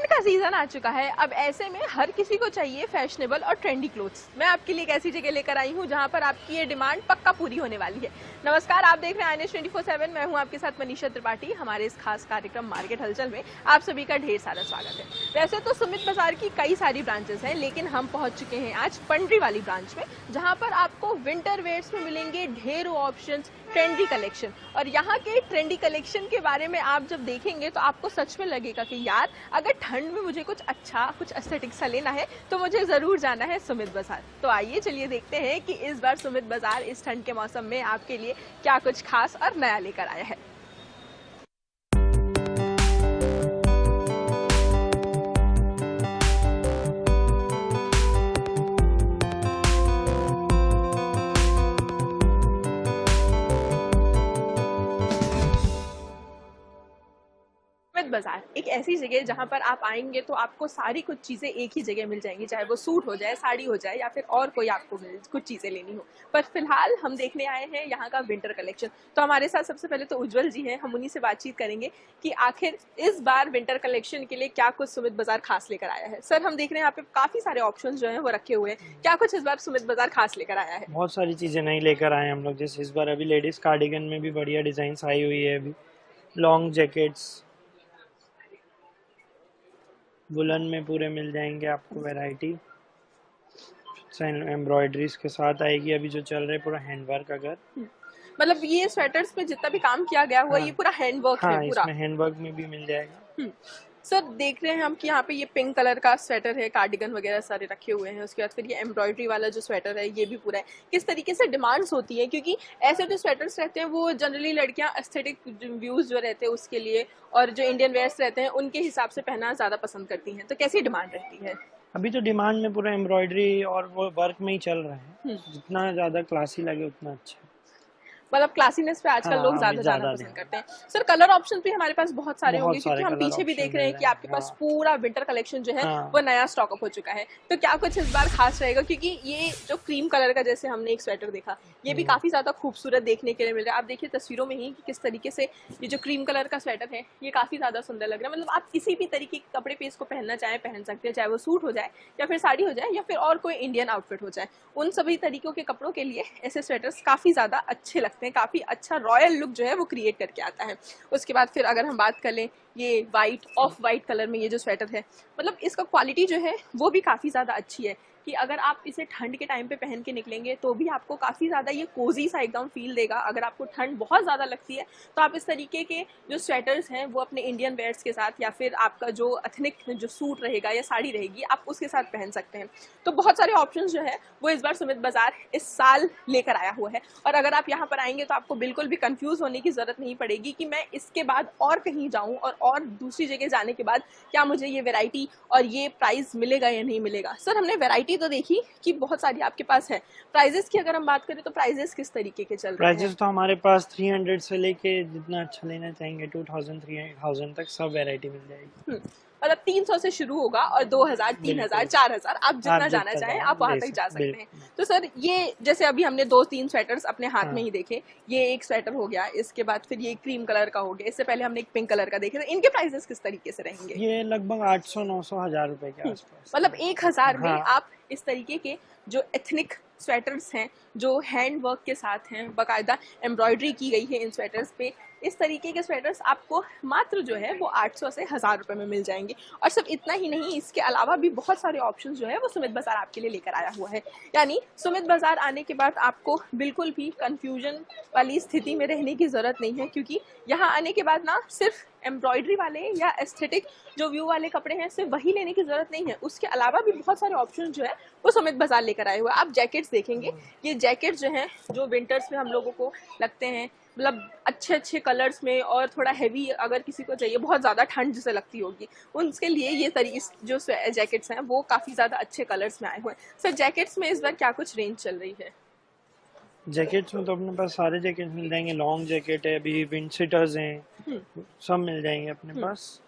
ठंड का सीजन आ चुका है। अब ऐसे में हर किसी को चाहिए फैशनेबल और ट्रेंडी क्लोथ्स। मैं आपके लिए एक ऐसी जगह लेकर आई हूँ जहाँ पर आपकी ये डिमांड पक्का पूरी होने वाली है। नमस्कार, आप देख रहे हैं INS 24/7। मैं हूँ आपके साथ मनीषा त्रिपाठी। हमारे इस खास कार्यक्रम मार्केट हलचल में आप सभी का ढेर सारा स्वागत है। वैसे तो सुमित बाजार की कई सारी ब्रांचेस हैं, लेकिन हम पहुंच चुके हैं आज पंडरी वाली ब्रांच में, जहाँ पर आपको विंटर वेयर्स में मिलेंगे ढेरों ऑप्शंस, ट्रेंडी कलेक्शन। और यहाँ के ट्रेंडी कलेक्शन के बारे में आप जब देखेंगे तो आपको सच में लगेगा कि यार अगर ठंड में मुझे कुछ अच्छा, कुछ एस्थेटिक सा लेना है तो मुझे जरूर जाना है सुमित बाजार। तो आइए चलिए देखते हैं कि इस बार सुमित बाजार इस ठंड के मौसम में आपके लिए क्या कुछ खास और नया लेकर आया है। सुमित बाजार एक ऐसी जगह जहां पर आप आएंगे तो आपको सारी कुछ चीजें एक ही जगह मिल जाएंगी, चाहे वो सूट हो जाए, साड़ी हो जाए या फिर और कोई आपको कुछ चीजें लेनी हो। पर फिलहाल हम देखने आए हैं यहाँ का विंटर कलेक्शन। तो हमारे साथ सबसे पहले तो उज्जवल जी हैं, हम उन्हीं से बातचीत करेंगे कि आखिर इस बार विंटर कलेक्शन के लिए क्या कुछ सुमित बाजार खास लेकर आया है। सर, हम देख रहे हैं यहाँ पे काफी सारे ऑप्शन जो है वो रखे हुए हैं, क्या कुछ इस बार सुमित बाजार खास लेकर आया है? बहुत सारी चीजें नहीं लेकर आए हम लोग। जैसे इस बार अभी लेडीज कार्डिगन में भी बढ़िया डिजाइन आई हुई है। अभी लॉन्ग जैकेट्स वुलन में पूरे मिल जाएंगे आपको वैरायटी। एम्ब्रॉयडरीज के साथ आएगी। अभी जो चल रहा है पूरा हैंडवर्क। अगर मतलब ये स्वेटर्स में जितना भी काम किया गया हुआ, हाँ, ये पूरा हैंडवर्क है पूरा। इसमें हैंडवर्क में भी मिल जाएगा। सर, देख रहे हैं हम कि यहाँ पे ये पिंक कलर का स्वेटर है, कार्डिगन वगैरह सारे रखे हुए हैं। उसके बाद फिर ये एम्ब्रॉयडरी वाला जो स्वेटर है ये भी पूरा है। किस तरीके से डिमांड्स होती है, क्योंकि ऐसे जो स्वेटर्स रहते हैं वो जनरली लड़कियां एस्थेटिक व्यूज जो रहते हैं उसके लिए और जो इंडियन वेयर्स रहते हैं उनके हिसाब से पहनना ज्यादा पसंद करती हैं। तो कैसी डिमांड रहती है? अभी तो डिमांड में पूरा एम्ब्रॉयडरी और वो वर्क में ही चल रहा है। जितना ज्यादा क्लासी लगे उतना अच्छा। मतलब क्लासीनेस पे आजकल लोग ज्यादा जाना पसंद करते हैं। सर, कलर ऑप्शन भी हमारे पास बहुत सारे होंगे, क्योंकि हम पीछे भी देख रहे हैं कि आपके पास पूरा विंटर कलेक्शन जो है वो नया स्टॉक अप हो चुका है। तो क्या कुछ इस बार खास रहेगा? क्योंकि ये जो क्रीम कलर का जैसे हमने एक स्वेटर देखा, ये भी काफी ज्यादा खूबसूरत देखने के लिए मिल रहा है। आप देखिए तस्वीरों में ही कि किस तरीके से ये जो क्रीम कलर का स्वेटर है ये काफी ज्यादा सुंदर लग रहा है। मतलब आप किसी भी तरीके के कपड़े पे इसको पहनना चाहे पहन सकते हैं, चाहे वो सूट हो जाए या फिर साड़ी हो जाए या फिर और कोई इंडियन आउटफिट हो जाए। उन सभी तरीकों के कपड़ों के लिए ऐसे स्वेटर्स काफी ज्यादा अच्छे लगते हैं, काफी अच्छा रॉयल लुक जो है वो क्रिएट करके आता है। उसके बाद फिर अगर हम बात कर लें, ये वाइट ऑफ वाइट कलर में ये जो स्वेटर है, मतलब इसका क्वालिटी जो है वो भी काफ़ी ज़्यादा अच्छी है कि अगर आप इसे ठंड के टाइम पे पहन के निकलेंगे तो भी आपको काफ़ी ज़्यादा ये कोजी सा एकदम फील देगा। अगर आपको ठंड बहुत ज़्यादा लगती है तो आप इस तरीके के जो स्वेटर्स हैं वो अपने इंडियन वेयर्स के साथ या फिर आपका जो एथनिक जो सूट रहेगा या साड़ी रहेगी आप उसके साथ पहन सकते हैं। तो बहुत सारे ऑप्शंस जो है वो इस बार सुमित बाजार इस साल लेकर आया हुआ है। और अगर आप यहाँ पर आएंगे तो आपको बिल्कुल भी कंफ्यूज होने की जरूरत नहीं पड़ेगी कि मैं इसके बाद और कहीं जाऊँ और दूसरी जगह जाने के बाद क्या मुझे ये वैरायटी और ये प्राइस मिलेगा या नहीं मिलेगा। सर, हमने वैरायटी तो देखी कि बहुत सारी आपके पास है। प्राइजेस की अगर हम बात करें तो प्राइजेस किस तरीके के चल रहे हैं? प्राइजेस तो हमारे पास 300 से लेके जितना अच्छा लेना चाहेंगे 2000 3000 तक सब वैरायटी मिल जाएगी। मतलब 300 से शुरू होगा और 2000, 3000, 4000 आप जितना जाना चाहें आप वहां तक जा सकते हैं। तो सर, ये जैसे अभी हमने 2-3 स्वेटर्स अपने हाथ में ही देखे, ये एक स्वेटर हो गया, इसके बाद फिर ये क्रीम कलर का हो गया, इससे पहले हमने एक पिंक कलर का देखे। इनके प्राइसेस किस तरीके से रहेंगे? ये लगभग 800, 900, 1000 रुपए के आसपास। मतलब 1000 में आप इस तरीके के जो एथनिक स्वेटर्स हैं जो हैंड वर्क के साथ हैं, बाकायदा एम्ब्रॉयडरी की गई है इन स्वेटर्स पे, इस तरीके के स्वेटर्स आपको मात्र जो है वो 800 से 1000 रुपए में मिल जाएंगे। और सिर्फ इतना ही नहीं, इसके अलावा भी बहुत सारे ऑप्शंस जो है वो सुमित बाजार आपके लिए लेकर आया हुआ है। यानी सुमित बाजार आने के बाद आपको बिल्कुल भी कंफ्यूजन वाली स्थिति में रहने की जरूरत नहीं है, क्योंकि यहाँ आने के बाद ना सिर्फ एम्ब्रॉयडरी वाले या एस्थेटिक जो व्यू वाले कपड़े हैं सिर्फ वही लेने की जरूरत नहीं है, उसके अलावा भी बहुत सारे ऑप्शन जो है वो सुमित बाजार लेकर आए हुए हैं। आप जैकेट्स देखेंगे, ये जैकेट जो है जो विंटर्स में हम लोगों को लगते हैं, मतलब अच्छे अच्छे कलर्स में और थोड़ा हैवी अगर किसी को चाहिए, बहुत ज़्यादा ठंड जैसे लगती होगी, उनके लिए ये जो जैकेट्स हैं वो काफ़ी ज़्यादा अच्छे कलर्स में आए हुए हैं। सर, जैकेट्स में इस बार क्या कुछ रेंज चल रही है? जैकेट्स में तो अपने पास सारे जैकेट मिल जाएंगे। लॉन्ग जैकेट है, अभी विंड सीटर्स हैं, सब मिल जाएंगे अपने पास।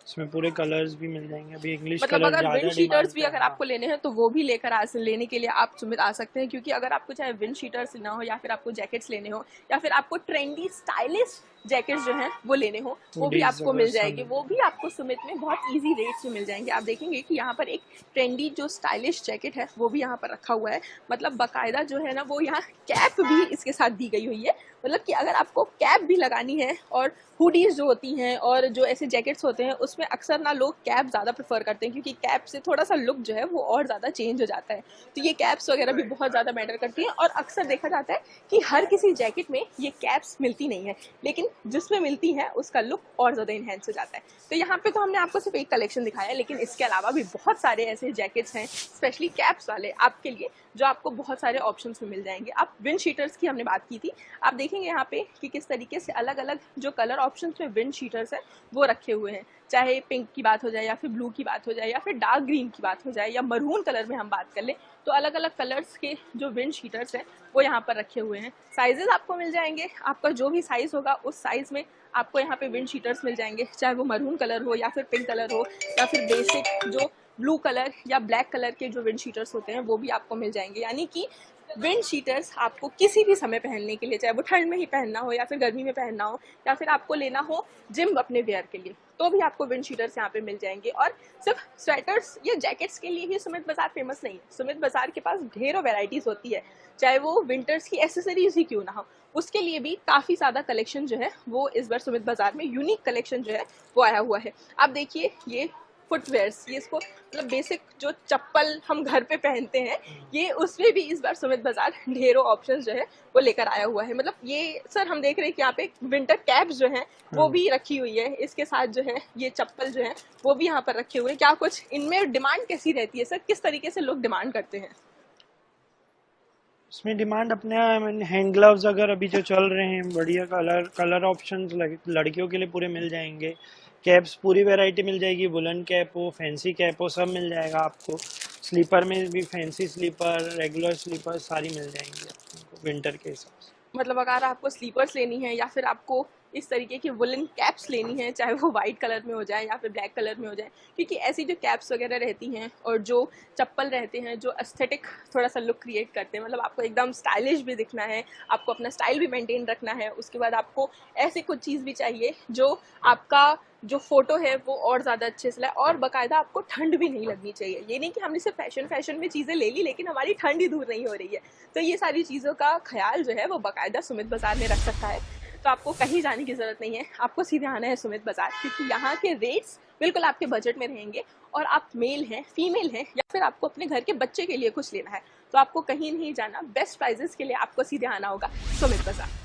इसमें पूरे कलर्स भी मिल जाएंगे। अभी इंग्लिश मतलब कलर अगर विंड शीटर्स भी अगर आपको लेने हैं तो वो भी लेने के लिए आप सुमित आ सकते हैं, क्योंकि अगर आपको चाहे विंड शीटर्स लेना हो या फिर आपको जैकेट्स लेने हो या फिर आपको ट्रेंडी स्टाइलिश जैकेट्स जो हैं वो लेने हो वो भी आपको मिल जाएगी, वो भी आपको सुमित में बहुत ईजी रेट्स में मिल जाएंगे। आप देखेंगे कि यहाँ पर एक ट्रेंडी जो स्टाइलिश जैकेट है वो भी यहाँ पर रखा हुआ है, मतलब बाकायदा जो है ना वो यहाँ कैप भी इसके साथ दी गई हुई है, मतलब कि अगर आपको कैप भी लगानी है। और हुडीज जो होती हैं और जो ऐसे जैकेट्स होते हैं उसमें अक्सर ना लोग कैप ज़्यादा प्रेफर करते हैं, क्योंकि कैप से थोड़ा सा लुक जो है वो और ज़्यादा चेंज हो जाता है। तो ये कैप्स वगैरह भी बहुत ज़्यादा मैटर करती हैं, और अक्सर देखा जाता है कि हर किसी जैकेट में ये कैप्स मिलती नहीं है, लेकिन जिसमें मिलती है उसका लुक और ज़्यादा इन्हेंस हो जाता है। तो यहाँ पे तो हमने आपको सिर्फ एक कलेक्शन दिखाया है, लेकिन इसके अलावा भी बहुत सारे ऐसे जैकेट्स हैं स्पेशली कैप्स वाले आपके लिए, जो आपको बहुत सारे ऑप्शंस में मिल जाएंगे। आप विंड शीटर्स की हमने बात की थी, आप देखेंगे यहाँ पे कि किस तरीके से अलग अलग जो कलर ऑप्शंस में विंड शीटर्स हैं वो रखे हुए हैं, चाहे पिंक की बात हो जाए या फिर ब्लू की बात हो जाए या फिर डार्क ग्रीन की बात हो जाए या मरून कलर में हम बात कर लें, तो अलग अलग कलर्स के जो विंड शीटर्स हैं वो यहाँ पर रखे हुए हैं। साइजेस आपको मिल जाएंगे, आपका जो भी साइज होगा उस साइज में आपको यहाँ पे विंड शीटर्स मिल जाएंगे, चाहे वो मरून कलर हो या फिर पिंक कलर हो या फिर बेसिक जो ब्लू कलर या ब्लैक कलर के जो विंड शीटर्स होते हैं वो भी आपको मिल जाएंगे। यानी कि विंड शीटर्स आपको किसी भी समय पहनने के लिए, चाहे वो ठंड में ही पहनना हो या फिर गर्मी में पहनना हो या फिर आपको लेना हो जिम अपने वेयर के लिए, तो भी आपको विंड शीटर्स यहाँ पे मिल जाएंगे। और सिर्फ स्वेटर्स या जैकेट्स के लिए ही सुमित बाजार फेमस नहीं है, सुमित बाजार के पास ढेरों वेराइटीज होती है, चाहे वो विंटर्स की एसेसरीज ही क्यों ना हो, उसके लिए भी काफ़ी ज़्यादा कलेक्शन जो है वो इस बार सुमित बाजार में यूनिक कलेक्शन जो है वो आया हुआ है। आप देखिए ये फुटवेयर्स, ये इसको मतलब बेसिक जो चप्पल हम घर पे पहनते हैं, ये उसमें भी इस बार सुमित बाजार ढेरों ऑप्शंस जो है वो लेकर आया हुआ है। मतलब ये सर हम देख रहे हैं कि यहाँ पे विंटर कैप्स जो हैं वो भी रखी हुई है, इसके साथ जो है ये चप्पल जो है वो भी यहाँ पर रखे हुए हैं। क्या कुछ इनमें डिमांड कैसी रहती है सर, किस तरीके से लोग डिमांड करते हैं? इसमें डिमांड अपने हैंड ग्लव्स अगर अभी जो चल रहे हैं बढ़िया कलर ऑप्शंस लड़कियों के लिए पूरे मिल जाएंगे, कैप्स पूरी वैरायटी मिल जाएगी, वुलन कैप हो फैंसी कैप हो सब मिल जाएगा आपको। स्लीपर में भी फैंसी स्लीपर रेगुलर स्लीपर सारी मिल जाएंगी आपको विंटर के हिसाब से। मतलब अगर आपको स्लीपर्स लेनी है या फिर आपको इस तरीके की वुलन कैप्स लेनी है, चाहे वो वाइट कलर में हो जाए या फिर ब्लैक कलर में हो जाए, क्योंकि ऐसी जो कैप्स वगैरह रहती हैं और जो चप्पल रहते हैं जो एस्थेटिक थोड़ा सा लुक क्रिएट करते हैं, मतलब आपको एकदम स्टाइलिश भी दिखना है, आपको अपना स्टाइल भी मेंटेन रखना है, उसके बाद आपको ऐसी कुछ चीज़ भी चाहिए जो आपका जो फोटो है वो और ज़्यादा अच्छे से लाए, और बाकायदा आपको ठंड भी नहीं लगनी चाहिए। ये नहीं कि हमने सिर्फ फैशन में चीज़ें ले ली लेकिन हमारी ठंड ही दूर नहीं हो रही है। तो ये सारी चीज़ों का ख्याल जो है वो बाकायदा सुमित बाजार में रख सकता है। तो आपको कहीं जाने की ज़रूरत नहीं है, आपको सीधे आना है सुमित बाजार, क्योंकि यहाँ के रेट्स बिल्कुल आपके बजट में रहेंगे। और आप मेल हैं, फीमेल हैं, या फिर आपको अपने घर के बच्चे के लिए कुछ लेना है, तो आपको कहीं नहीं जाना, बेस्ट प्राइजेस के लिए आपको सीधे आना होगा सुमित बाजार।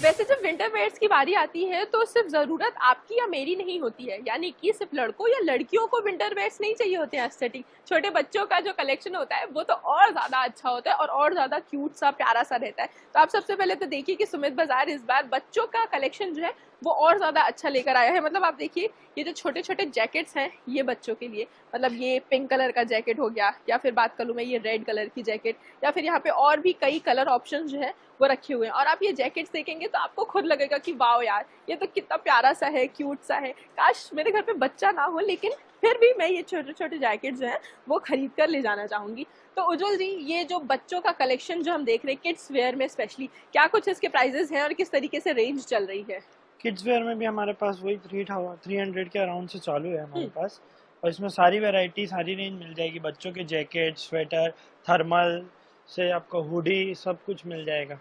वैसे जब विंटर वेयर्स की बारी आती है तो सिर्फ ज़रूरत आपकी या मेरी नहीं होती है, यानी कि सिर्फ लड़कों या लड़कियों को विंटर वेयर्स नहीं चाहिए होते हैं एस्थेटिक, छोटे बच्चों का जो कलेक्शन होता है वो तो और ज़्यादा अच्छा होता है और ज़्यादा क्यूट सा प्यारा सा रहता है। तो आप सबसे पहले तो देखिए कि सुमित बाजार इस बार बच्चों का कलेक्शन जो है वो और ज़्यादा अच्छा लेकर आया है। मतलब आप देखिए ये जो छोटे छोटे जैकेट्स हैं ये बच्चों के लिए, मतलब ये पिंक कलर का जैकेट हो गया, या फिर बात करूँ मैं ये रेड कलर की जैकेट, या फिर यहाँ पे और भी कई कलर ऑप्शन जो है वो रखे हुए हैं। और आप ये जैकेट्स देखेंगे तो आपको खुद लगेगा कि वाओ यार ये तो कितना प्यारा सा है, क्यूट सा है, काश मेरे घर पे बच्चा ना हो, लेकिन फिर भी मैं ये छोटे छोटे जैकेट जो है वो खरीद कर ले जाना चाहूंगी। तो उज्जवल जी ये जो बच्चों का कलेक्शन जो हम देख रहे हैं किड्स वेयर में स्पेशली, क्या कुछ इसके प्राइजेस हैं और किस तरीके से रेंज चल रही है? किड्स वेयर में भी हमारे पास वही 300 के अराउंड से चालू है हमारे पास, और इसमें सारी वैरायटी सारी रेंज मिल जाएगी। बच्चों के जैकेट स्वेटर थर्मल से आपको हुडी सब कुछ मिल जाएगा।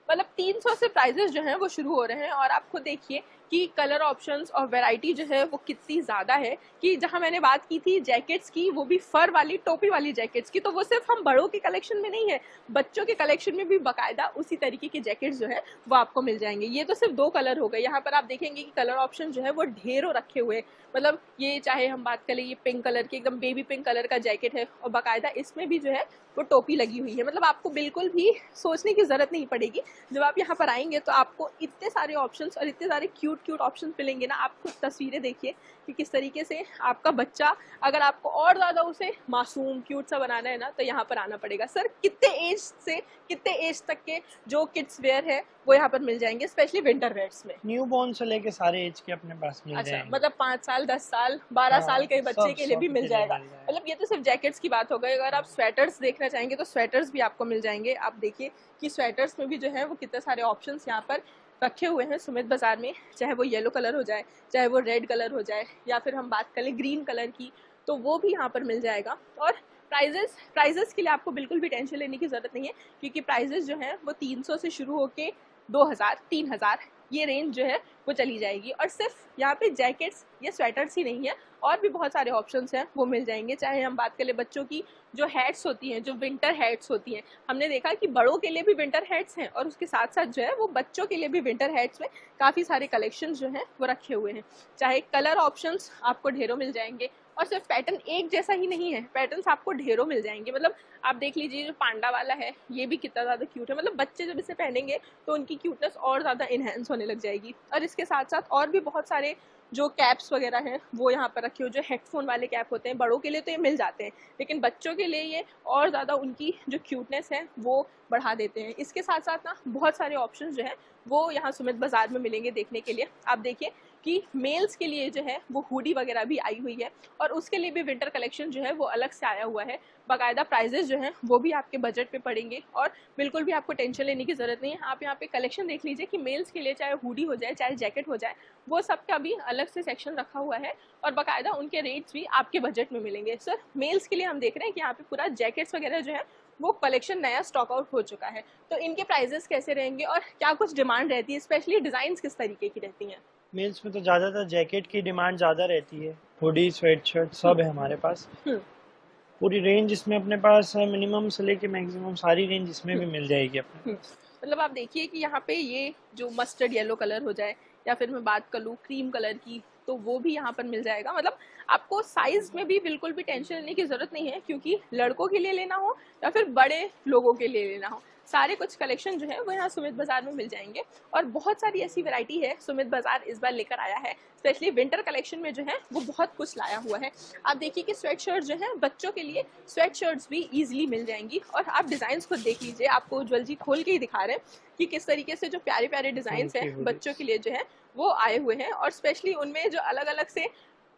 मतलब 300 से प्राइजेस जो हैं वो शुरू हो रहे हैं, और आप खुद देखिए कि कलर ऑप्शंस और वैरायटी जो है वो कितनी ज़्यादा है कि जहां मैंने बात की थी जैकेट्स की, वो भी फर वाली टोपी वाली जैकेट्स की, तो वो सिर्फ हम बड़ों के कलेक्शन में नहीं है, बच्चों के कलेक्शन में भी बाकायदा उसी तरीके के जैकेट्स जो है वो आपको मिल जाएंगे। ये तो सिर्फ 2 कलर हो गए, यहाँ पर आप देखेंगे कि कलर ऑप्शन जो है वो ढेरों रखे हुए, मतलब ये चाहे हम बात करें ये पिंक कलर की एकदम बेबी पिंक कलर का जैकेट है और बाकायदा इसमें भी जो है वो टोपी लगी हुई है। मतलब आपको बिल्कुल भी सोचने की जरूरत नहीं पड़ेगी, जब आप यहाँ पर आएंगे तो आपको इतने सारे ऑप्शंस और इतने सारे क्यूट क्यूट ऑप्शंस मिलेंगे ना। आप खुद तस्वीरें देखिए कि किस तरीके से आपका बच्चा, अगर आपको और ज़्यादा उसे मासूम क्यूट सा बनाना है ना तो यहाँ पर आना पड़ेगा। सर कितने एज से कितने एज तक के जो किड्स वेयर है वो यहाँ पर मिल जाएंगे, स्पेशली विंटर वेयर्स में? न्यू बॉर्न से लेके सारे एज के अपने पास मिल जाएंगे। मतलब 5 साल 10 साल 12 साल के बच्चे के लिए भी मिल जाएगा। मतलब ये तो सिर्फ जैकेट्स की बात हो गई। अगर आप स्वेटर्स देखना चाहेंगे तो स्वेटर्स भी आपको मिल जाएंगे। आप देखिए कि स्वेटर्स में भी जो है वो कितने सारे ऑप्शंस यहाँ पर रखे हुए हैं सुमित बाजार में, चाहे वो येलो कलर हो जाए, चाहे वो रेड कलर हो जाए, या फिर हम बात करें ग्रीन कलर की, तो वो भी यहाँ पर मिल जाएगा। और प्राइजेस के लिए आपको बिल्कुल भी टेंशन लेने की ज़रूरत नहीं है, क्योंकि प्राइजेस जो हैं वो 300 से शुरू होके 2000 3000 ये रेंज जो है वो चली जाएगी। और सिर्फ यहाँ पे जैकेट्स या स्वेटर्स ही नहीं है, और भी बहुत सारे ऑप्शंस हैं वो मिल जाएंगे। चाहे हम बात करें बच्चों की जो हैट्स होती हैं, जो विंटर हैट्स होती हैं, हमने देखा कि बड़ों के लिए भी विंटर हैट्स हैं, और उसके साथ साथ जो है वो बच्चों के लिए भी विंटर हैट्स में काफ़ी सारे कलेक्शंस जो हैं वो रखे हुए हैं। चाहे कलर ऑप्शंस आपको ढेरों मिल जाएंगे, और सिर्फ पैटर्न एक जैसा ही नहीं है, पैटर्न्स आपको ढेरों मिल जाएंगे। मतलब आप देख लीजिए, जो पांडा वाला है ये भी कितना ज़्यादा क्यूट है, मतलब बच्चे जब इसे पहनेंगे तो उनकी क्यूटनेस और ज़्यादा इन्हेंस होने लग जाएगी। और इसके साथ साथ और भी बहुत सारे जो कैप्स वगैरह हैं वो यहाँ पर रखे हुए, जो हेडफोन वाले कैप होते हैं, बड़ों के लिए तो ये मिल जाते हैं, लेकिन बच्चों के लिए ये और ज़्यादा उनकी जो क्यूटनेस है वो बढ़ा देते हैं। इसके साथ साथ ना बहुत सारे ऑप्शंस जो है वो यहाँ सुमित बाजार में मिलेंगे देखने के लिए। आप देखिए कि मेल्स के लिए जो है वो हुडी वगैरह भी आई हुई है, और उसके लिए भी विंटर कलेक्शन जो है वो अलग से आया हुआ है। बाकायदा प्राइजेस जो हैं वो भी आपके बजट पे पड़ेंगे, और बिल्कुल भी आपको टेंशन लेने की ज़रूरत नहीं है। आप यहाँ पे कलेक्शन देख लीजिए कि मेल्स के लिए चाहे हुडी हो जाए, चाहे जैकेट हो जाए, वो सब का भी अलग से सेक्शन रखा हुआ है, और बाकायदा उनके रेट्स भी आपके बजट में मिलेंगे। सर मेल्स के लिए हम देख रहे हैं कि यहाँ पे पूरा जैकेट्स वगैरह जो है वो कलेक्शन नया स्टॉक आउट हो चुका है। तो इनके प्राइजेस कैसे रहेंगे और क्या कुछ डिमांड रहती है, स्पेशली डिज़ाइंस किस तरीके की रहती हैं? मेल्स में तो ज़्यादातर जैकेट की डिमांड ज़्यादा रहती है, हुडी स्वेट शर्ट सब है हमारे पास। पूरी रेंज इसमें अपने पास मिनिमम से लेके मैक्सिमम सारी रेंज इसमें भी मिल जाएगी अपने पास। मतलब आप देखिए कि यहाँ पे ये जो मस्टर्ड येलो कलर हो जाए, या फिर मैं बात कर लूँ क्रीम कलर की, तो वो भी यहाँ पर मिल जाएगा। मतलब आपको साइज में भी बिल्कुल भी टेंशन लेने की ज़रूरत नहीं है, क्योंकि लड़कों के लिए लेना हो या फिर बड़े लोगों के लिए लेना हो, सारे कुछ कलेक्शन जो है वो यहाँ सुमित बाजार में मिल जाएंगे। और बहुत सारी ऐसी वैरायटी है सुमित बाजार इस बार लेकर आया है, स्पेशली विंटर कलेक्शन में जो है वो बहुत कुछ लाया हुआ है। आप देखिए कि स्वेट शर्ट जो है बच्चों के लिए, स्वेट शर्ट्स भी ईजिली मिल जाएंगी। और आप डिज़ाइंस खुद देख लीजिए, आपको उज्जवल जी खोल के ही दिखा रहे हैं कि किस तरीके से जो प्यारे प्यारे डिज़ाइंस हैं बच्चों के लिए जो है वो आए हुए हैं। और स्पेशली उनमें जो अलग अलग से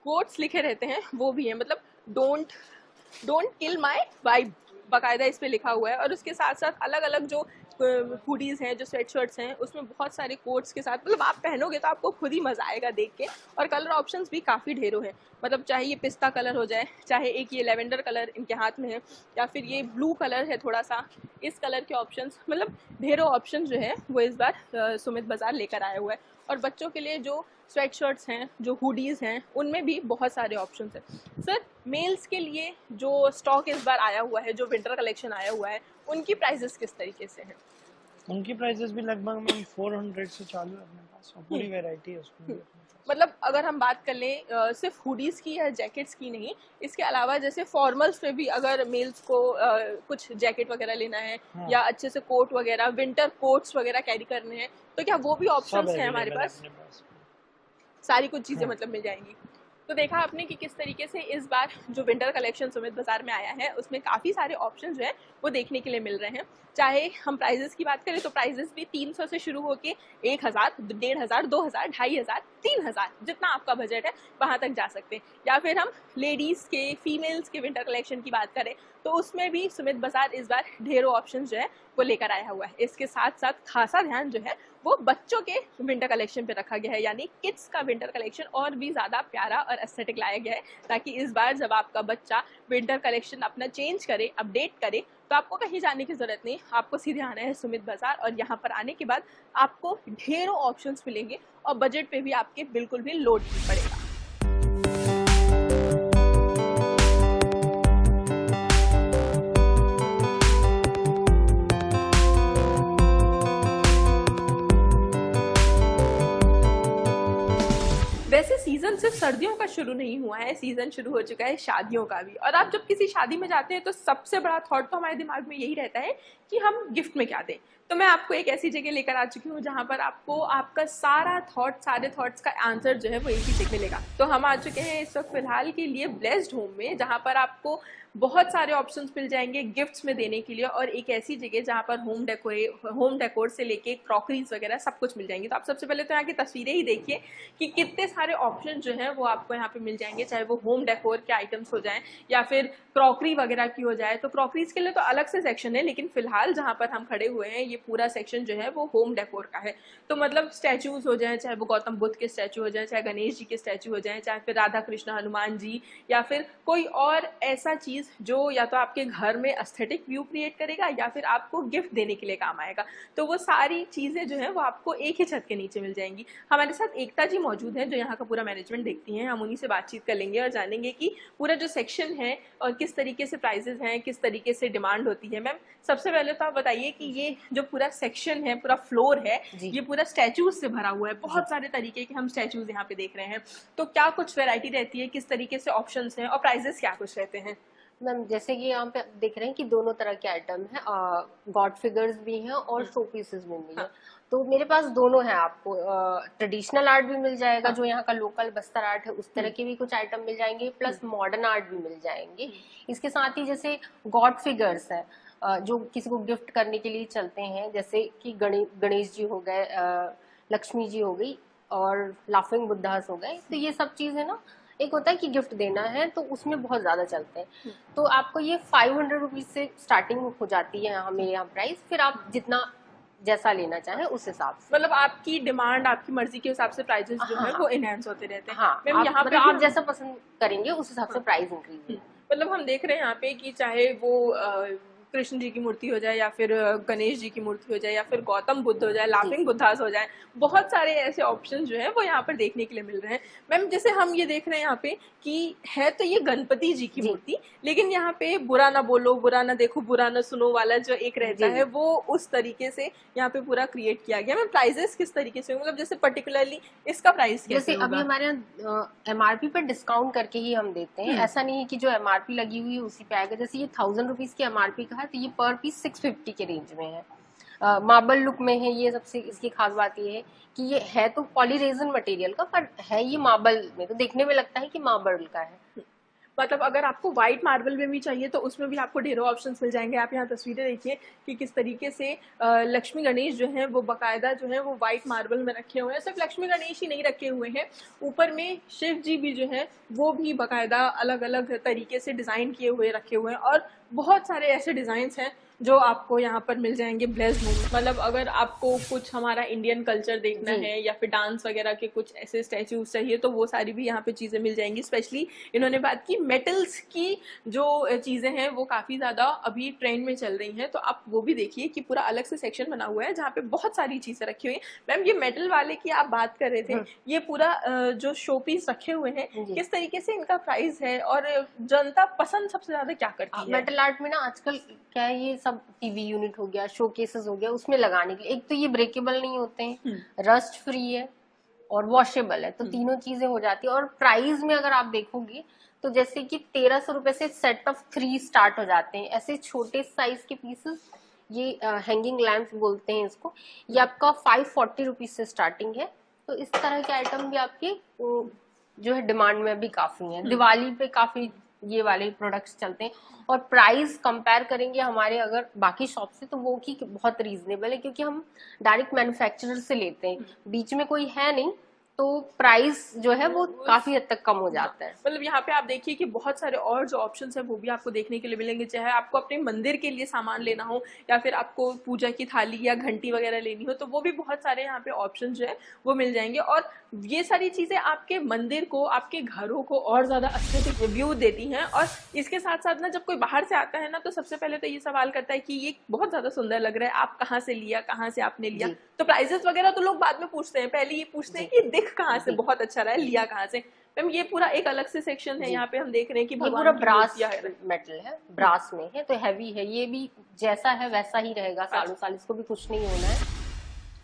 कोट्स लिखे रहते हैं वो भी हैं, मतलब डोंट किल माई वाइब बाकायदा इस पे लिखा हुआ है। और उसके साथ साथ अलग अलग जो हुडीज हैं, जो स्वेट शर्ट्स हैं, उसमें बहुत सारे कोट्स के साथ, मतलब आप पहनोगे तो आपको खुद ही मज़ा आएगा देख के। और कलर ऑप्शंस भी काफ़ी ढेरों हैं, मतलब चाहे ये पिस्ता कलर हो जाए, चाहे एक ये लेवेंडर कलर इनके हाथ में है, या फिर ये ब्लू कलर है थोड़ा सा, इस कलर के ऑप्शंस, मतलब ढेरों ऑप्शन जो है वो इस बार सुमित बाजार लेकर आया हुआ है। और बच्चों के लिए जो स्वेट शर्ट्स हैं, जो हुडीज़ हैं, उनमें भी बहुत सारे ऑप्शंस हैं। सर मेल्स के लिए जो स्टॉक इस बार आया हुआ है, जो विंटर कलेक्शन आया हुआ है, उनकी प्राइसेस किस तरीके से हैं? उनकी प्राइसेस भी लगभग मैम 400 से चालू है अपने पास, और पूरी वैरायटी है उसमें भी। मतलब अगर हम बात कर लें सिर्फ हुडीज़ की या जैकेट्स की नहीं, इसके अलावा जैसे फॉर्मल्स में भी अगर मेल्स को कुछ जैकेट वगैरह लेना है, हाँ। या अच्छे से कोट वगैरह, विंटर कोट्स वगैरह कैरी करने हैं, तो क्या वो भी ऑप्शंस हैं हमारे पास? सारी कुछ चीज़ें मतलब मिल जाएंगी। तो देखा आपने कि किस तरीके से इस बार जो विंटर कलेक्शन सुमित बाजार में आया है उसमें काफ़ी सारे ऑप्शन जो है वो देखने के लिए मिल रहे हैं। चाहे हम प्राइजेस की बात करें तो प्राइजेस भी 300 से शुरू होके 1000, 1500, 2000, 2500, 3000, जितना आपका बजट है वहाँ तक जा सकते हैं। या फिर हम लेडीज़ के, फीमेल्स के विंटर कलेक्शन की बात करें तो उसमें भी सुमित बाजार इस बार ढेरों ऑप्शन जो है वो लेकर आया हुआ है। इसके साथ साथ खासा ध्यान जो है वो बच्चों के विंटर कलेक्शन पे रखा गया है, यानी किड्स का विंटर कलेक्शन और भी ज़्यादा प्यारा और एस्थेटिक लाया गया है, ताकि इस बार जब आपका बच्चा विंटर कलेक्शन अपना चेंज करे, अपडेट करे, तो आपको कहीं जाने की ज़रूरत नहीं, आपको सीधे आना है सुमित बाजार। और यहाँ पर आने के बाद आपको ढेरों ऑप्शंस मिलेंगे और बजट पे भी आपके बिल्कुल भी लोड नहीं पड़ेगा। वैसे सीजन सिर्फ सर्दियों का शुरू नहीं हुआ है, सीजन शुरू हो चुका है शादियों का भी। और आप जब किसी शादी में जाते हैं तो सबसे बड़ा थॉट तो हमारे दिमाग में यही रहता है कि हम गिफ्ट में क्या दें। तो मैं आपको एक ऐसी जगह लेकर आ चुकी हूँ जहाँ पर आपको आपका सारे थॉट्स का आंसर जो है वो एक ही जगह मिलेगा। तो हम आ चुके हैं इस वक्त फिलहाल के लिए ब्लेस्ड होम में, जहाँ पर आपको बहुत सारे ऑप्शंस मिल जाएंगे गिफ्ट्स में देने के लिए, और एक ऐसी जगह जहाँ पर होम डेकोर से लेके क्रॉकरीज वगैरह सब कुछ मिल जाएंगे। तो आप सबसे पहले तो यहाँ की तस्वीरें ही देखिए कि कितने सारे ऑप्शन जो हैं वो आपको यहाँ पे मिल जाएंगे, चाहे वो होम डेकोर के आइटम्स हो जाएं या फिर क्रॉकरी वगैरह की हो जाए। तो क्रॉकरीज के लिए तो अलग से सेक्शन है, लेकिन फिलहाल फिलहाल जहाँ पर हम खड़े हुए हैं ये पूरा सेक्शन जो है वो होम डेकोर का है। तो मतलब स्टैचूज हो जाए, चाहे वो गौतम बुद्ध के स्टैचू हो जाए, चाहे गणेश जी के स्टैचू हो जाए, चाहे फिर राधा कृष्ण हनुमान जी, या फिर कोई और ऐसा चीज जो या तो आपके घर में एस्थेटिक व्यू क्रिएट करेगा या फिर आपको गिफ्ट देने के लिए काम आएगा, तो वो सारी चीजें जो है वो आपको एक ही छत के नीचे मिल जाएंगी। हमारे साथ एकता जी मौजूद है जो यहाँ का पूरा मैनेजमेंट देखती हैं। हम उन्हीं से बातचीत कर लेंगे और जानेंगे कि पूरा जो सेक्शन है और किस तरीके से प्राइजेस हैं, किस तरीके से डिमांड होती है। मैम सबसे पहले तो आप बताइए कि ये जो पूरा सेक्शन है, पूरा फ्लोर है, ये पूरा स्टैचूज से भरा हुआ है, बहुत सारे तरीके के हम स्टैचूज यहाँ पे देख रहे हैं, तो क्या कुछ वैरायटी रहती है, किस तरीके से ऑप्शंस हैं और प्राइजेस क्या कुछ रहते हैं? मैम जैसे कि यहाँ पे देख रहे हैं कि दोनों तरह के आइटम है, गॉड फिगर्स भी हैं और शो पीसेस भी हैं। तो मेरे पास दोनों हैं, आपको ट्रेडिशनल आर्ट भी मिल जाएगा जो यहाँ का लोकल बस्तर आर्ट है, उस तरह के भी कुछ आइटम मिल जाएंगे, प्लस मॉडर्न आर्ट भी मिल जाएंगे। इसके साथ ही जैसे गॉड फिगर्स है जो किसी को गिफ्ट करने के लिए चलते हैं, जैसे कि गणेश जी हो गए, लक्ष्मी जी हो गई और लाफिंग बुद्धास हो गए। तो ये सब चीजें ना, एक होता है कि गिफ्ट देना है तो उसमें बहुत ज्यादा चलते हैं। तो आपको ये 500 रुपीज से स्टार्टिंग हो जाती है हमें यहाँ प्राइस, फिर आप जितना जैसा लेना चाहे उस हिसाब से, मतलब आपकी डिमांड, आपकी मर्जी के हिसाब से प्राइजेस जो है वो एनहांस होते रहते हैं। हाँ, यहाँ पे आप जैसा पसंद करेंगे उस हिसाब से प्राइस इंक्रीज। मतलब हम देख रहे हैं यहाँ पे कि चाहे वो कृष्ण जी की मूर्ति हो जाए या फिर गणेश जी की मूर्ति हो जाए या फिर गौतम बुद्ध हो जाए, लाफिंग बुद्धास हो जाए, बहुत सारे ऐसे ऑप्शन जो है वो यहाँ पर देखने के लिए मिल रहे हैं। मैम जैसे हम ये देख रहे हैं यहाँ पे कि है तो ये गणपति जी की मूर्ति, लेकिन यहाँ पे बुरा ना बोलो, बुरा ना देखो, बुरा ना सुनो वाला जो एक रहता है वो उस तरीके से यहाँ पे पूरा क्रिएट किया गया। मैम प्राइजेस किस तरीके से, मतलब जैसे पर्टिकुलरली इसका प्राइस जैसे अभी हमारे यहाँ MRP पे डिस्काउंट करके ही हम देते हैं, ऐसा नहीं है कि जो MRP लगी हुई है उसी पे आएगा। जैसे ये 1000 रुपीज की MRP का है तो ये पर पीस 650 के रेंज में है। मार्बल लुक में है ये, सबसे इसकी खास बात ये है कि ये है तो पॉलीरेजन मटेरियल का, पर है ये मार्बल में, तो देखने में लगता है कि मार्बल का है। मतलब अगर आपको व्हाइट मार्बल में भी चाहिए तो उसमें भी आपको ढेरों ऑप्शंस मिल जाएंगे। आप यहाँ तस्वीरें देखिए कि किस तरीके से लक्ष्मी गणेश जो हैं वो बकायदा जो है वो व्हाइट मार्बल में रखे हुए हैं। सिर्फ लक्ष्मी गणेश ही नहीं रखे हुए हैं, ऊपर में शिव जी भी जो है वो भी बकायदा अलग अलग तरीके से डिजाइन किए हुए रखे हुए हैं, और बहुत सारे ऐसे डिजाइन हैं जो आपको यहाँ पर मिल जाएंगे ब्लेस्ड मूव। मतलब अगर आपको कुछ हमारा इंडियन कल्चर देखना है या फिर डांस वगैरह के कुछ ऐसे स्टैचूज चाहिए तो वो सारी भी यहाँ पे चीजें मिल जाएंगी। स्पेशली इन्होंने बात की मेटल्स की, जो चीजें हैं वो काफी ज्यादा अभी ट्रेंड में चल रही हैं, तो आप वो भी देखिए कि पूरा अलग से सेक्शन बना हुआ है जहाँ पे बहुत सारी चीजें रखी हुई है। मैम ये मेटल वाले की आप बात कर रहे थे, ये पूरा जो शो पीस रखे हुए हैं किस तरीके से इनका प्राइस है और जनता पसंद सबसे ज्यादा क्या करती है? मेटल आर्ट में ना आजकल क्या है, ये सब टीवी यूनिट हो गया, शो केसेस हो गया, उसमें लगाने के लिए एक तो ये ब्रेकेबल नहीं होते हैं, रस्ट फ्री है और वॉशेबल है, तो तीनों चीजें हो जाती है। और प्राइस में अगर आप देखोगे तो जैसे कि 1300 रुपए से सेट ऑफ 3 स्टार्ट हो जाते हैं। ऐसे छोटे साइज के पीसेस, ये हैंगिंग लैंप बोलते हैं इसको, ये आपका 540 रुपीज से स्टार्टिंग है। तो इस तरह के आइटम भी आपके जो है डिमांड में भी काफी है। दिवाली पे काफी ये वाले प्रोडक्ट्स चलते हैं, और प्राइस कंपेयर करेंगे हमारे अगर बाकी शॉप से तो वो की बहुत रीजनेबल है, क्योंकि हम डायरेक्ट मैन्युफैक्चरर से लेते हैं, बीच में कोई है नहीं, तो प्राइस जो है वो काफी हद तक कम हो जाता है। मतलब यहाँ पे आप देखिए कि बहुत सारे और जो ऑप्शंस है वो भी आपको देखने के लिए मिलेंगे, चाहे आपको अपने मंदिर के लिए सामान लेना हो या फिर आपको पूजा की थाली या घंटी वगैरह लेनी हो, तो वो भी बहुत सारे यहाँ पे ऑप्शन जो है वो मिल जाएंगे। और ये सारी चीजें आपके मंदिर को, आपके घरों को और ज्यादा एस्थेटिक व्यू देती हैं। और इसके साथ साथ ना जब कोई बाहर से आता है ना तो सबसे पहले तो ये सवाल करता है कि ये बहुत ज्यादा सुंदर लग रहा है, आप कहाँ से लिया, कहाँ से आपने लिया। तो प्राइसेस वगैरह तो लोग बाद में पूछते हैं, पहले ये पूछते हैं कि दिख कहाँ से, बहुत अच्छा रहा है, लिया कहाँ से। मैम ये पूरा एक अलग से सेक्शन है, यहाँ पे हम देख रहे हैं कि पूरा ब्रास मेटल है, ब्रास में है तो हैवी है, ये भी जैसा है वैसा ही रहेगा सालों साल, इसको भी कुछ नहीं होना है।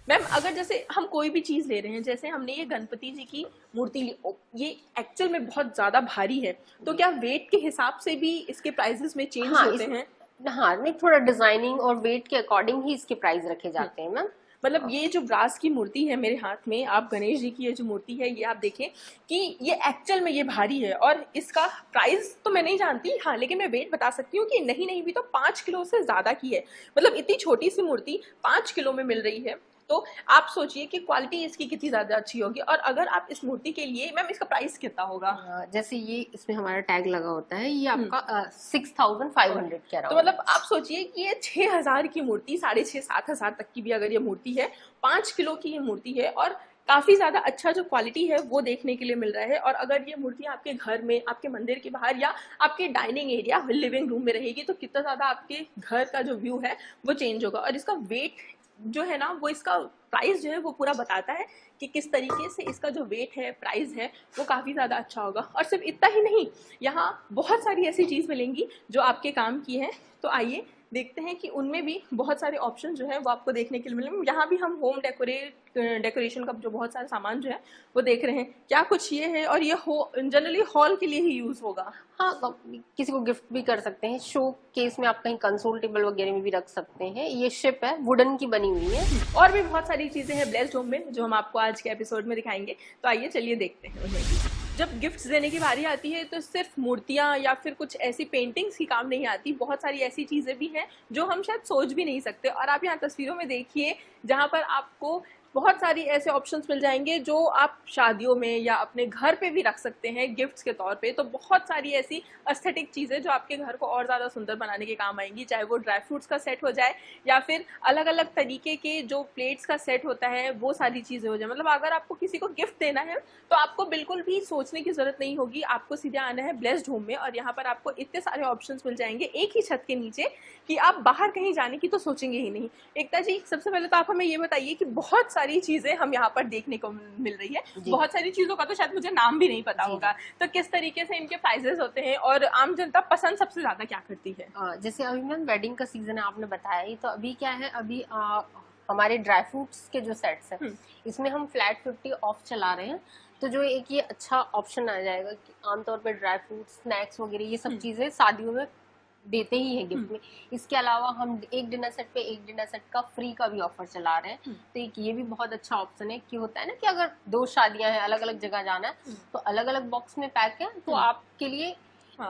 मैम अगर जैसे हम कोई भी चीज ले रहे हैं, जैसे हमने ये गणपति जी की मूर्ति ली, ये एक्चुअल में बहुत ज्यादा भारी है, तो क्या वेट के हिसाब से भी इसके प्राइसेस में चेंज होते हैं? हाँ, नहीं, थोड़ा डिजाइनिंग और वेट के अकॉर्डिंग ही इसके प्राइस रखे जाते हैं मैम। मतलब ये जो ब्रास की मूर्ति है मेरे हाथ में, आप गणेश जी की ये जो मूर्ति है ये आप देखें कि ये एक्चुअल में ये भारी है, और इसका प्राइस तो मैं नहीं जानती, हाँ लेकिन मैं वेट बता सकती हूँ कि नहीं भी तो 5 किलो से ज्यादा की है। मतलब इतनी छोटी सी मूर्ति 5 किलो में मिल रही है, तो आप सोचिए कि क्वालिटी इसकी कितनी ज्यादा अच्छी होगी। और अगर आप इस मूर्ति के लिए, मैम इसका प्राइस कितना होगा? जैसे ये इसमें हमारा टैग लगा होता है, ये आपका 6500 के अराउंड। तो मतलब आप सोचिए कि ये 6000 की मूर्ति, 6500-7000 तक की भी अगर ये मूर्ति है, 5 किलो की ये मूर्ति है और काफी ज्यादा अच्छा जो क्वालिटी है वो देखने के लिए मिल रहा है। और अगर ये मूर्ति आपके घर में, आपके मंदिर के बाहर या आपके डाइनिंग एरिया, लिविंग रूम में रहेगी तो कितना ज्यादा आपके घर का जो व्यू है वो चेंज होगा। और इसका वेट जो है ना, वो इसका प्राइस जो है वो पूरा बताता है कि किस तरीके से इसका जो वेट है, प्राइस है, वो काफ़ी ज़्यादा अच्छा होगा। और सिर्फ इतना ही नहीं, यहाँ बहुत सारी ऐसी चीज़ मिलेंगी जो आपके काम की है। तो आइए देखते हैं कि उनमें भी बहुत सारे ऑप्शन जो है वो आपको देखने के लिए मिलेंगे। यहाँ भी हम होम डेकोरेशन का जो बहुत सारे सामान जो है वो देख रहे हैं। क्या कुछ ये है, और ये जनरली हॉल के लिए ही यूज होगा। हाँ, किसी को गिफ्ट भी कर सकते हैं, शो केस में आप कहीं कंसोल टेबल वगैरह में भी रख सकते हैं। ये शिप है, वुडन की बनी हुई है। और भी बहुत सारी चीजें हैं ब्लेस्ड होम में जो हम आपको आज के एपिसोड में दिखाएंगे। तो आइए चलिए देखते हैं उन्हें। जब गिफ्ट्स देने की बारी आती है तो सिर्फ मूर्तियां या फिर कुछ ऐसी पेंटिंग्स ही काम नहीं आती, बहुत सारी ऐसी चीजें भी हैं जो हम शायद सोच भी नहीं सकते। और आप यहाँ तस्वीरों में देखिए जहाँ पर आपको बहुत सारी ऐसे ऑप्शंस मिल जाएंगे जो आप शादियों में या अपने घर पे भी रख सकते हैं गिफ्ट्स के तौर पे। तो बहुत सारी ऐसी एस्थेटिक चीज़ें जो आपके घर को और ज़्यादा सुंदर बनाने के काम आएंगी, चाहे वो ड्राई फ्रूट्स का सेट हो जाए या फिर अलग अलग तरीके के जो प्लेट्स का सेट होता है वो सारी चीज़ें हो जाए। मतलब अगर आपको किसी को गिफ्ट देना है तो आपको बिल्कुल भी सोचने की ज़रूरत नहीं होगी, आपको सीधे आना है ब्लेस्ड होम में और यहाँ पर आपको इतने सारे ऑप्शंस मिल जाएंगे एक ही छत के नीचे कि आप बाहर कहीं जाने की तो सोचेंगे ही नहीं। एकता जी, सबसे पहले तो आप हमें ये बताइए कि बहुत सारी चीज़ें हम यहाँ पर देखने को मिल रही है, बहुत सारी चीजों का तो शायद मुझे नाम भी नहीं पता होगा, तो किस तरीके से इनके प्राइसेस होते हैं और आम जनता पसंद सबसे ज्यादा क्या करती है? जैसे अभी मैम वेडिंग का सीजन है, आपने बताया ही, तो अभी क्या है, अभी हमारे ड्राई फ्रूट्स के जो सेट्स हैं इसमें हम फ्लैट 50 ऑफ चला रहे हैं। तो जो एक ये अच्छा ऑप्शन आ जाएगा कि आमतौर पर ड्राई फ्रूट्स, स्नैक्स वगैरह ये सब चीजें शादियों में देते ही हैं गिफ्ट में। इसके अलावा हम एक डिनर सेट पे एक डिनर सेट का फ्री का भी ऑफर चला रहे हैं। तो एक ये भी बहुत अच्छा ऑप्शन है कि होता है ना कि अगर 2 शादियां हैं, अलग अलग जगह जाना है तो अलग अलग बॉक्स में पैक है, तो आपके लिए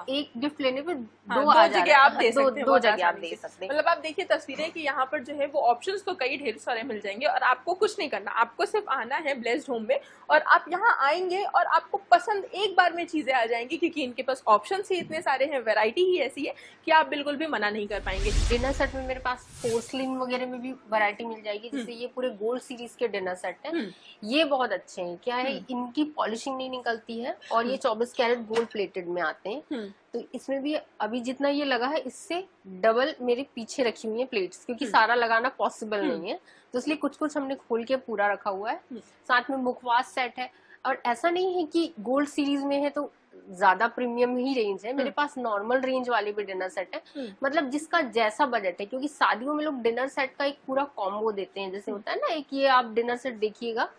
एक गिफ्ट लेने पे दो जगह आप दे सकते हैं, दो जगह आप दे सकते हैं। मतलब आप देखिए तस्वीरें कि यहाँ पर जो है वो ऑप्शंस तो कई ढेर सारे मिल जाएंगे और आपको कुछ नहीं करना, आपको सिर्फ आना है ब्लेस्ड होम में और आप यहाँ आएंगे और आपको पसंद एक बार में चीजें आ जाएंगी क्योंकि इनके पास ऑप्शंस ही इतने सारे हैं, वैरायटी ही ऐसी है कि आप बिल्कुल भी मना नहीं कर पाएंगे। डिनर सेट में मेरे पास पोर्सलिन वगैरह में भी वैरायटी मिल जाएगी, जैसे ये पूरे गोल्ड सीरीज के डिनर सेट है, ये बहुत अच्छे हैं। क्या है, इनकी पॉलिशिंग नहीं निकलती है और ये 24 कैरेट गोल्ड प्लेटेड में आते हैं। तो इसमें भी अभी जितना ये लगा है इससे डबल मेरे पीछे रखी हुई है प्लेट्स, क्योंकि सारा लगाना पॉसिबल नहीं है, तो इसलिए कुछ कुछ हमने खोल के पूरा रखा हुआ है। साथ में मुखवास सेट है, और ऐसा नहीं है कि गोल्ड सीरीज में है तो ज्यादा प्रीमियम ही रेंज है, मेरे पास नॉर्मल रेंज वाले भी डिनर सेट है, मतलब जिसका जैसा बजट है। क्योंकि शादियों में लोग डिनर सेट का एक पूरा कॉम्बो देते हैं, जैसे होता है ना, एक ये आप डिनर सेट देखिएगा,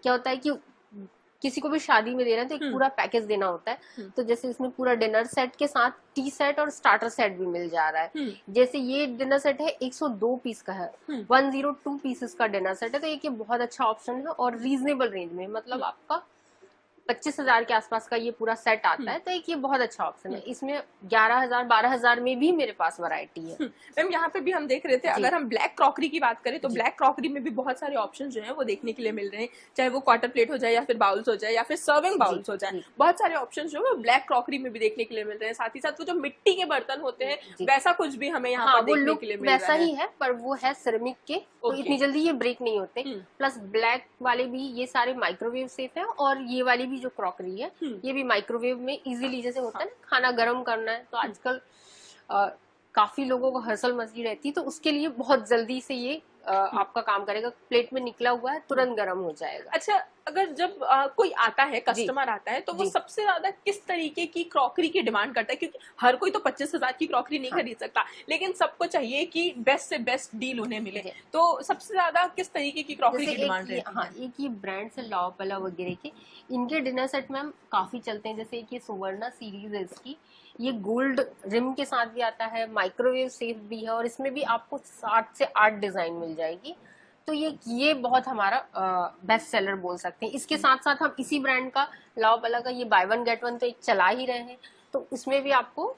क्या होता है कि किसी को भी शादी में दे रहे हैं तो एक पूरा पैकेज देना होता है। तो जैसे इसमें पूरा डिनर सेट के साथ टी सेट और स्टार्टर सेट भी मिल जा रहा है। जैसे ये डिनर सेट है 102 पीस का है, 102 पीसेस का डिनर सेट है, तो एक ये बहुत अच्छा ऑप्शन है और रीजनेबल रेंज में, मतलब आपका 25,000 के आसपास का ये पूरा सेट आता है, तो एक ये बहुत अच्छा ऑप्शन है। इसमें 11,000 12,000 में भी मेरे पास वैरायटी है। मैम यहाँ पे भी हम देख रहे थे, अगर हम ब्लैक क्रॉकरी की बात करें तो ब्लैक क्रॉकरी में भी बहुत सारे ऑप्शन जो हैं वो देखने के लिए मिल रहे हैं, चाहे वो क्वार्टर प्लेट हो जाए या फिर बाउल्स हो जाए या फिर सर्विंग बाउल्स हो जाए, बहुत सारे ऑप्शन जो है ब्लैक क्रॉकरी में भी देखने के लिए मिल रहे हैं। साथ ही साथ वो जो मिट्टी के बर्तन होते हैं वैसा कुछ भी हमें यहाँ पर देखने के लिए मिल रहा है। वैसा ही है पर वो है सिरेमिक के, तो इतनी जल्दी ये ब्रेक नहीं होते। प्लस ब्लैक वाले भी ये सारे माइक्रोवेव सेफ है, और ये वाली भी जो क्रॉकरी है ये भी माइक्रोवेव में इजीली, जैसे होता है ना खाना गर्म करना है तो आजकल काफी लोगों को हसल मची रहती है, तो उसके लिए बहुत जल्दी से ये आपका काम करेगा। प्लेट में निकला हुआ है, तुरंत गर्म हो जाएगा। अच्छा, अगर जब कोई आता है, कस्टमर आता है, तो वो सबसे ज्यादा किस तरीके की क्रॉकरी की डिमांड करता है? क्योंकि हर कोई तो 25,000 की क्रॉकरी नहीं खरीद सकता, लेकिन सबको चाहिए कि बेस्ट से बेस्ट डील उन्हें मिले, तो सबसे ज्यादा किस तरीके की क्रॉकरी की डिमांड रहती है? हाँ, एक ये ब्रांड्स है लाओपाला वगैरह के, इनके डिनर सेट मैम काफी चलते हैं। जैसे एक ये सुवर्णा सीरीज है इसकी, ये गोल्ड रिम के साथ भी आता है, माइक्रोवेव सेफ भी है, और इसमें भी आपको 7 से 8 डिजाइन मिल जाएगी। तो ये बहुत हमारा बेस्ट सेलर बोल सकते हैं। इसके साथ साथ हम इसी ब्रांड का लाओपाला का ये बाय वन गेट वन तो एक चला ही रहे हैं, तो उसमें भी आपको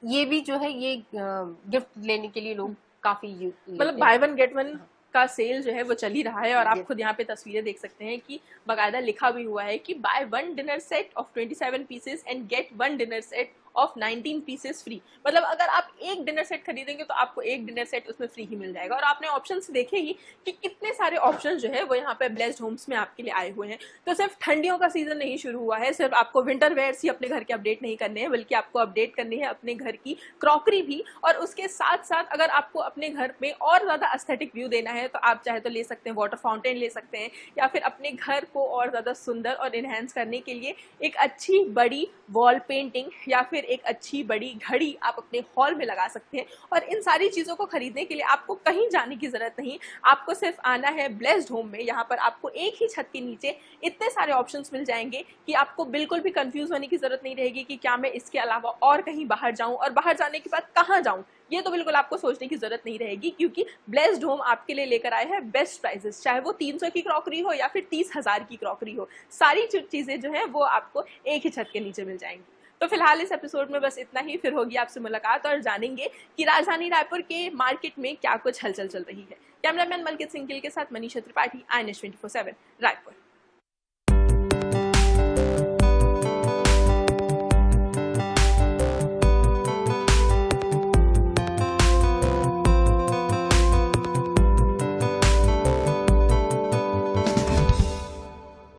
ये भी जो है ये गिफ्ट लेने के लिए लोग काफी मतलब बाय वन गेट वन का सेल जो है वो चल ही रहा है और आप खुद यहाँ पे तस्वीरें देख सकते हैं कि बाकायदा लिखा भी हुआ है कि buy 1 dinner set of 27 pieces and get 1 dinner set of 19 pieces free. मतलब अगर आप एक डिनर सेट खरीदेंगे तो आपको एक डिनर सेट उसमें फ्री ही मिल जाएगा। और आपने ऑप्शंस देखे ही कि कितने सारे ऑप्शंस जो है वो यहाँ पे ब्लेस्ड होम्स में आपके लिए आए हुए हैं। तो सिर्फ ठंडियों का सीजन नहीं शुरू हुआ है, सिर्फ आपको विंटर वेयर्स ही अपने घर के अपडेट नहीं करने हैं, बल्कि आपको अपडेट करनी है अपने घर की क्रॉकरी भी। और उसके साथ साथ अगर आपको अपने घर में और ज्यादा एस्थेटिक व्यू देना है तो आप चाहे तो ले सकते हैं वाटर फाउंटेन ले सकते हैं, या फिर अपने घर को और ज्यादा सुंदर और इनहेंस करने के लिए एक अच्छी बड़ी वॉल पेंटिंग या फिर एक अच्छी बड़ी घड़ी आप अपने हॉल में लगा सकते हैं। और इन सारी चीजों को खरीदने के लिए आपको कहीं जाने की जरूरत नहीं, आपको सिर्फ आना है ब्लेस्ड होम में। यहाँ पर आपको एक ही छत के नीचे इतने सारे ऑप्शंस मिल जाएंगे कि आपको बिल्कुल भी कंफ्यूज होने की जरूरत नहीं रहेगी कि क्या मैं इसके अलावा और कहीं बाहर जाऊं और बाहर जाने के बाद कहाँ जाऊं, ये तो बिल्कुल आपको सोचने की जरूरत नहीं रहेगी, क्योंकि ब्लेस्ड होम आपके लिए लेकर आए हैं बेस्ट प्राइसेस। चाहे वो 300 की क्रॉकरी हो या फिर 30,000 की क्रॉकरी हो, सारी चीजें जो है वो आपको एक ही छत के नीचे मिल जाएंगी। तो फिलहाल इस एपिसोड में बस इतना ही, फिर होगी आपसे मुलाकात और जानेंगे कि राजधानी रायपुर के मार्केट में क्या कुछ हलचल चल रही है। कैमरामैन मलकित सिंह के साथ मनीषा त्रिपाठी, INS 24/7 रायपुर।